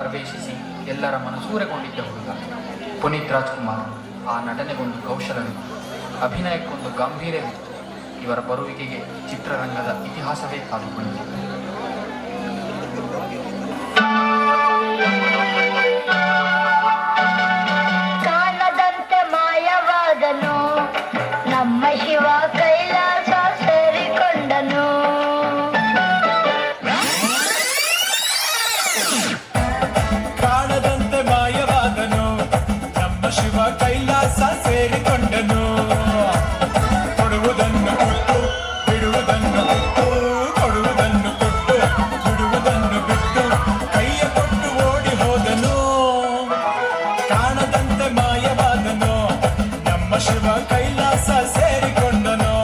ಪ್ರವೇಶಿಸಿ ಎಲ್ಲರ ಮನಸೂರೆಗೊಂಡಿದ್ದ ಹುಡುಗ ಪುನೀತ್ ರಾಜ್ಕುಮಾರ್. ಆ ನಟನೆಗೊಂದು ಕೌಶಲವಿತ್ತು, ಅಭಿನಯಕ್ಕೊಂದು ಗಾಂಭೀರ್ಯವಿತ್ತು. ಇವರ ಬರುವಿಕೆಗೆ ಚಿತ್ರರಂಗದ ಇತಿಹಾಸವೇ ಕಾದುಕೊಂಡಿದೆ. ಕಾಣದಂತೆ ಮಾಯವಾದನು ನಮ್ಮ ಶಿವ, ಕೈಲಾಸ ಸೇರಿಕೊಂಡನು. ಕಾಣದಂತೆ ಮಾಯವಾದನು ನಮ್ಮ ಶಿವ, ಕೈಲಾಸ ಸೇರಿಕೊಂಡನು. ಕೊಡುವುದನ್ನು ಕೊಟ್ಟು ಬಿಡುವುದನ್ನು ಬಿಟ್ಟು, ಕೊಡುವುದನ್ನು ಕೊಟ್ಟು ಬಿಡುವುದನ್ನು ಬಿಟ್ಟು, ಕೈಯ ಕೊಟ್ಟು ಓಡಿ ಹೋದನು. ಕಾಣದಂತೆ ಮಾಯವಾದನು ನಮ್ಮ ಶಿವ, ಕೈಲಾಸ ಸೇರಿಕೊಂಡನು.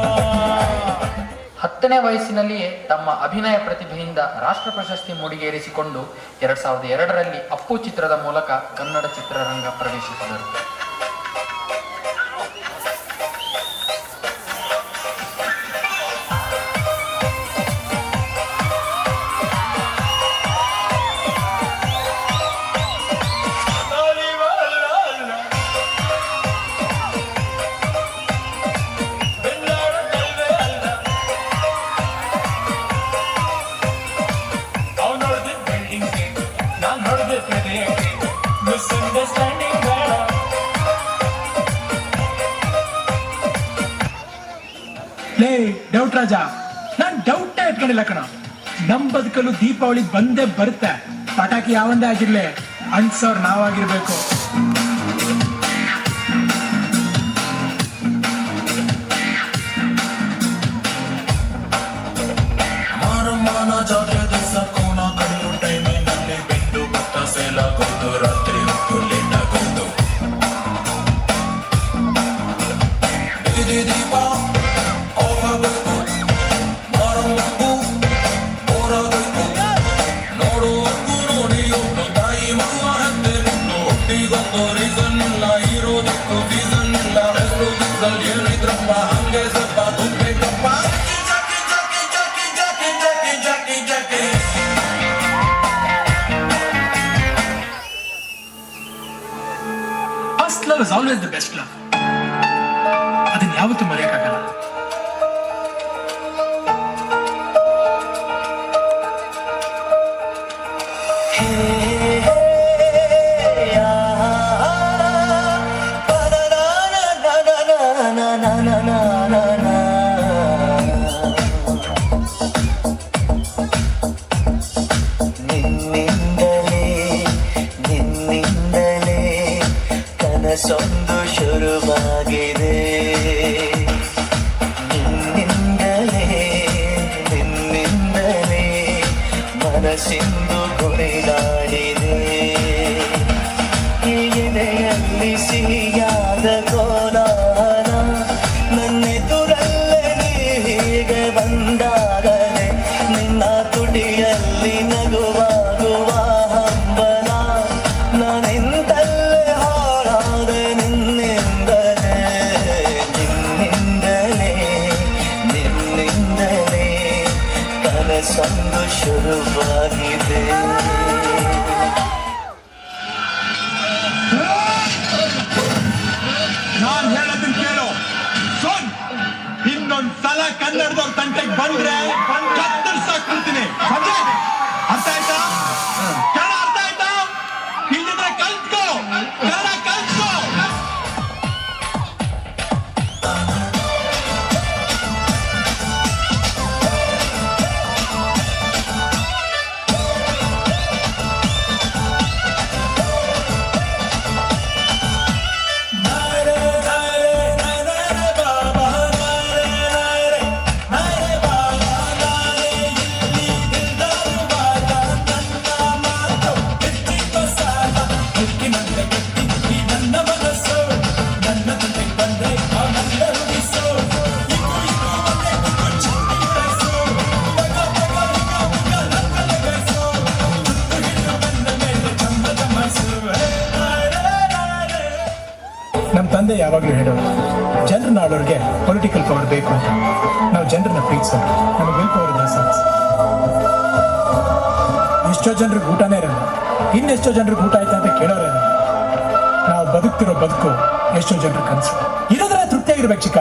10ನೇ ವಯಸ್ಸಿನಲ್ಲಿಯೇ ತಮ್ಮ ಅಭಿನಯ ಪ್ರತಿಭೆಯಿಂದ ರಾಷ್ಟ್ರ ಪ್ರಶಸ್ತಿ ಮುಡಿಗೇರಿಸಿಕೊಂಡು 2002ರಲ್ಲಿ ಅಪ್ಪು ಚಿತ್ರದ ಮೂಲಕ ಕನ್ನಡ ಚಿತ್ರರಂಗ ಪ್ರವೇಶಿಸಿದರು. ಲೇ ಡೌಟ್ ರಾಜ, ನಾನ್ ಡೌಟೇ ಇಟ್ಕೊಂಡಿಲ್ಲ ಕಣ. ನಮ್ ಬದುಕಲು ದೀಪಾವಳಿ ಬಂದೇ ಬರುತ್ತೆ. ಪಟಾಕಿ ಯಾವಂದೇ ಆಗಿರ್ಲಿ, ಅನ್ಸೋರ್ ನಾವಾಗಿರ್ಬೇಕು. ಮಾರಮ್ಮನ ಜಾತ್ರೆ ದಿವಸ ಕೋಣ ಕಡಿಯೋ ಟೈಮಿನಲ್ಲಿ ಬಿಂದು ಭತ್ತ ಸೇಲಾಗೋದು, ರಾತ್ರಿ ಹೊತ್ತು ಲೇಟ್ ಆಗೋದು. ದೀಪ ಹೋಗಬೇಕು, ಮಾರಮ್ಮಗೂ ಹೋರಾಗಬೇಕು. ನೋಡುವಕ್ಕೂ ನೋಡಿಯೋನು ತಾಯಿ ಮಗುವ ಹತ್ತಿರನ್ನು, ಒಟ್ಟಿಗೊಂದು ರೀಸನ್ ಇಲ್ಲ, ಇರೋದಕ್ಕೂ ಸೀಸನ್ ಇಲ್ಲ. ಹೆಸರು ದಿಕ್ಕಲ್ ಏನಿದ್ರಪ್ಪ ಹಂಗೆ ಸ್ವಲ್ಪ ತುಂಬಬೇಕಪ್ಪ. First love is always the best love. ಅದನ್ನ ಯಾವತ್ತೂ ಮರೆಯಕ್ಕಾಗಲ್ಲ. ನಿನ್ನಿಂದಲೇ ಕನಸೊಂದು ಶುರುವಾಗಿದೆ. ನಿನ್ನಿಂದಲೇ ಮನಸ್ಸಿಂದು ಕುಣಿದಾಡಿದೆ. ಎದೆಯಲ್ಲಿ ಸಿಹಿಯಾದ ಕೋಲಾಹಲ, ನನ್ನೆದುರಲ್ಲೇ ನೀ ಹೀಗೆ ಬಂದಾಗಲೇ ನಿನ್ನ ತುಟಿಯಲ್ಲಿ ನಗುವಾಗುವ ಹಂಬಲ. ನಾನೆಂತಲ್ಲೇ ಹಾಳಾದೆ ನಿನ್ನಿಂದಲೇ. ಕನಸೊಂದು ಶುರುವಾಗಿದೆ. ನಾನ್ ಹೇಳೋದನ್ನ ಕೇಳು ಸೊನ್. ಇನ್ನೊಂದ್ಸಲ ಕನ್ನಡದವ್ರ ತಂಟೆಗೆ ಬಂದ್ರೆ ಕತ್ತರಿಸಾಕ್ ಬಿಡ್ತೀನಿ. ಅರ್ಥ ಆಯ್ತಾ? ಕನ್ನಡ ಅರ್ಥ ಆಯ್ತಾ? ಇಲ್ಲಿದ್ರೆ ಕಲ್ತ್ಕೋ, ಕನ್ನಡ ಕಲ್ತ್ಕೋ. ನಮ್ಮ ತಂದೆ ಯಾವಾಗಲೂ ಹೇಳೋರು, ಜನರನ್ನ ಆಡೋರಿಗೆ ಪೊಲಿಟಿಕಲ್ ಪವರ್ ಬೇಕು ಅಂತ. ನಾವು ಜನರನ್ನ ಪ್ರೀತಿಸೋಣ, ನಮಗೆ ವಿಲ್ ಪವರ್ ಜಾಸ್ತಿ. ಎಷ್ಟೋ ಜನರಿಗೆ ಊಟನೇ ಇರಲ್ಲ, ಇನ್ನೆಷ್ಟೋ ಜನರಿಗೆ ಊಟ ಆಯ್ತಾ ಅಂತ ಕೇಳೋರೆ ನಾವು ಬದುಕ್ತಿರೋ ಬದುಕು ಎಷ್ಟೋ ಜನರ ಕನಸು. ಇರೋದ್ರ ತೃಪ್ತಿಯಾಗಿರ್ಬೇಕು ಚಿಕ್ಕ.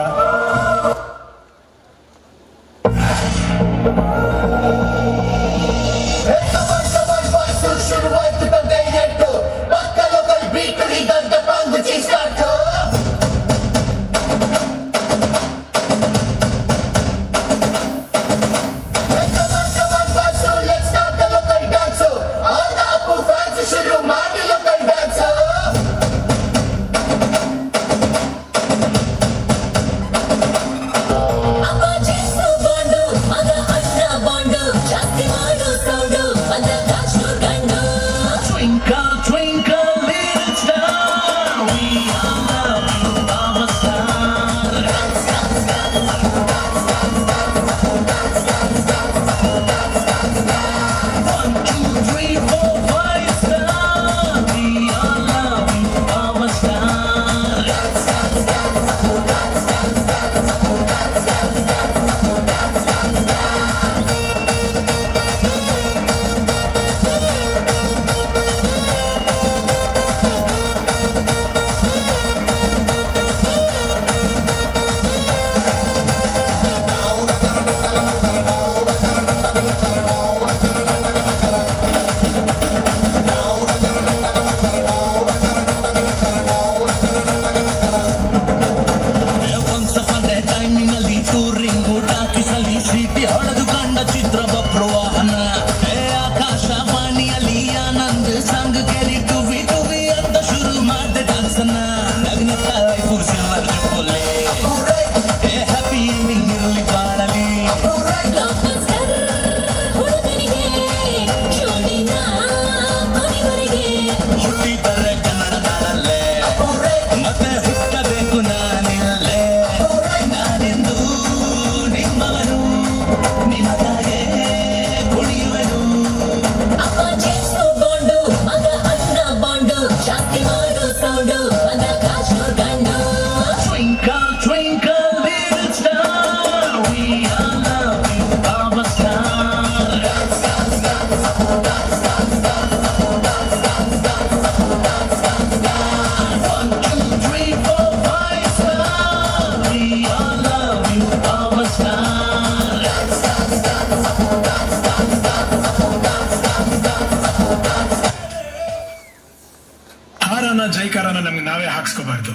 ಜೈಕಾರನ ನಮ್ಗೆ ನಾವೇ ಹಾಕ್ಸ್ಕೋಬಾರ್ದು.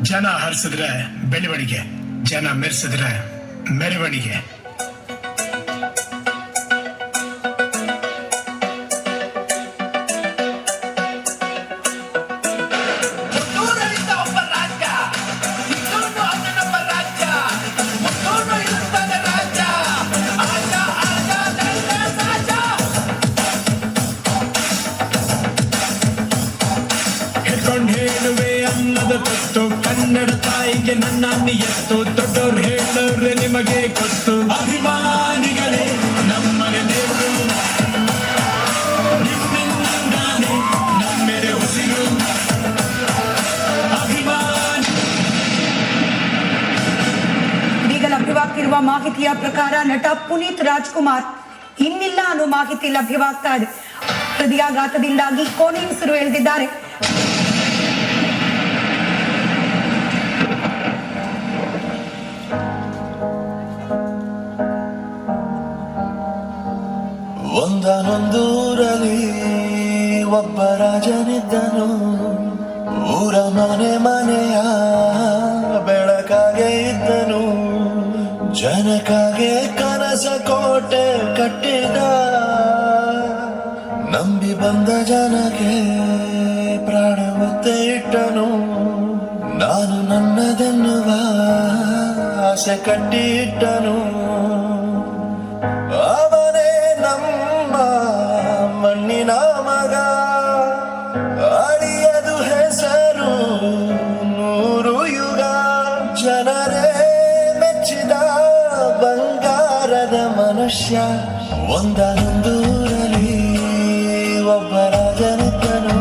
ಜನ ಹರಿಸಿದ್ರೆ ಬೆಳವಣಿಗೆ, ಜನ ಮೆರೆಸಿದ್ರೆ ಮೆರವಣಿಗೆ. ಹೇಳುವೆ ಅನ್ನದ ಗೊತ್ತು, ಕನ್ನಡ ತಾಯಿಗೆ ನನ್ನ ನಿಯತ್ತು, ದೊಡ್ಡವ್ರು ಹೇಳೋರೆ ನಿಮಗೆ ಗೊತ್ತು. ಅಭಿಮಾನಿಗಳೇ ನಮ್ಮನೆ ದೇವರು, ನಿಮ್ಮಿಂದಾನೆ ನಮ್ಮೆಡೆ ಉಸಿರು. ಅಭಿಮಾನಿ. ಇದೀಗ ಲಭ್ಯವಾಗ್ತಿರುವ ಮಾಹಿತಿಯ ಪ್ರಕಾರ ನಟ ಪುನೀತ್ ರಾಜ್ಕುಮಾರ್ ಇನ್ನಿಲ್ಲ ಅನ್ನೋ ಮಾಹಿತಿ ಲಭ್ಯವಾಗ್ತಾ ಇದೆ. ಹೃದಯಾಘಾತದಿಂದಾಗಿ ಕೊನೆಯುಸಿರು ಎಳೆದಿದ್ದಾರೆ. ಒಂದನೊಂದೂರಲ್ಲಿ ಒಬ್ಬ ರಾಜನಿದ್ದನು, ಊರ ಮನೆ ಮನೆಯ ಬೆಳಕಾಗೆ ಇದ್ದನು, ಜನಕಾಗೆ ಕನಸ ಕೋಟೆ ಕಟ್ಟಿದ, ನಂಬಿ ಬಂದ ಜನಕ್ಕೆ ಪ್ರಾಣ ಒತ್ತೆ ಇಟ್ಟನು, ನಾನು ನನ್ನದೆನ್ನುವ ಆಸೆ ಕಟ್ಟಿಟ್ಟನು. ಮಣ್ಣಿನ ಮಗ, ಅಳಿಯದು ಹೆಸರು ನೂರು ಯುಗ, ಜನರೇ ಮೆಚ್ಚಿದ ಬಂಗಾರದ ಮನುಷ್ಯ. ಒಂದನೊಂದೂರಲ್ಲಿ ಒಬ್ಬ ರಾಜನಿದ್ದನು,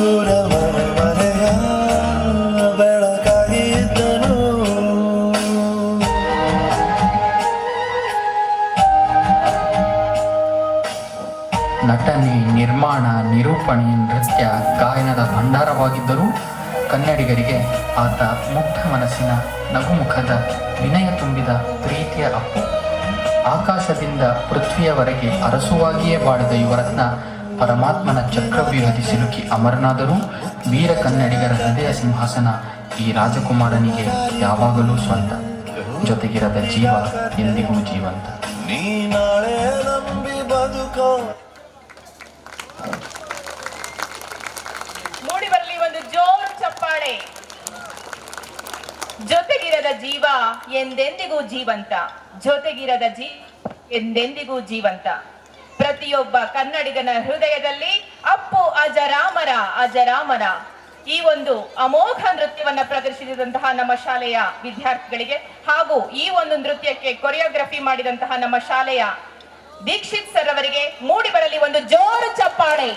ಊರ ಮನೆ ಮನೆಯ ಬೆಳಕಾಗಿದ್ದನು. ನಟನೆ, ನಿರ್ಮಾಣ, ನಿರೂಪಣೆ ನೃತ್ಯ ಗಾಯನದ ಭಂಡಾರವಾಗಿದ್ದರೂ ಕನ್ನಡಿಗರಿಗೆ ಆತ ಮುಗ್ಧ ಮನಸ್ಸಿನ ನಗುಮುಖದ ವಿನಯ ತುಂಬಿದ ಪ್ರೀತಿಯ ಅಪ್ಪು. ಆಕಾಶದಿಂದ ಪೃಥ್ವಿಯವರೆಗೆ ಅರಸುವಾಗಿಯೇ ಬಾಳಿದ ಯುವರತ್ನ ಪರಮಾತ್ಮನ ಚಕ್ರವ್ಯೂಹದಿ ಸಿಲುಕಿ ಅಮರನಾದರೂ ವೀರ ಕನ್ನಡಿಗರ ಹೃದಯ ಸಿಂಹಾಸನ ಈ ರಾಜಕುಮಾರನಿಗೆ ಯಾವಾಗಲೂ ಸ್ವಂತ. ಜೊತೆಗಿರದ ಜೀವ ಎಂದಿಗೂ ಜೀವಂತ. ನೀ ನಾಳೆ ನಂಬಿ ಬದುಕೋ. ಮೂಡಿ ಬರಲಿ ಒಂದು ಜೋರು ಚಪ್ಪಾಳೆ. ಜೊತೆಗಿರದ ಜೀವ ಎಂದೆಂದಿಗೂ ಜೀವಂತ. ಜೊತೆಗಿರದ ಎಂದೆಂದಿಗೂ ಜೀವಂತ. ಪ್ರತಿಯೊಬ್ಬ ಕನ್ನಡಿಗನ ಹೃದಯದಲ್ಲಿ ಅಪ್ಪು ಅಜರಾಮರ ಅಜರಾಮರ. ಈ ಒಂದು ಅಮೋಘ ನೃತ್ಯವನ್ನ ಪ್ರದರ್ಶಿಸಿದಂತಹ ನಮ್ಮ ಶಾಲೆಯ ವಿದ್ಯಾರ್ಥಿಗಳಿಗೆ ಹಾಗೂ ಈ ಒಂದು ನೃತ್ಯಕ್ಕೆ ಕೊರಿಯೋಗ್ರಫಿ ಮಾಡಿದಂತಹ ನಮ್ಮ ಶಾಲೆಯ ದೀಕ್ಷಿತ್ ಸರ್ ಅವರಿಗೆ ಮೂಡಿ ಬರಲಿ ಒಂದು ಜೋರು ಚಪ್ಪಾಳೆ.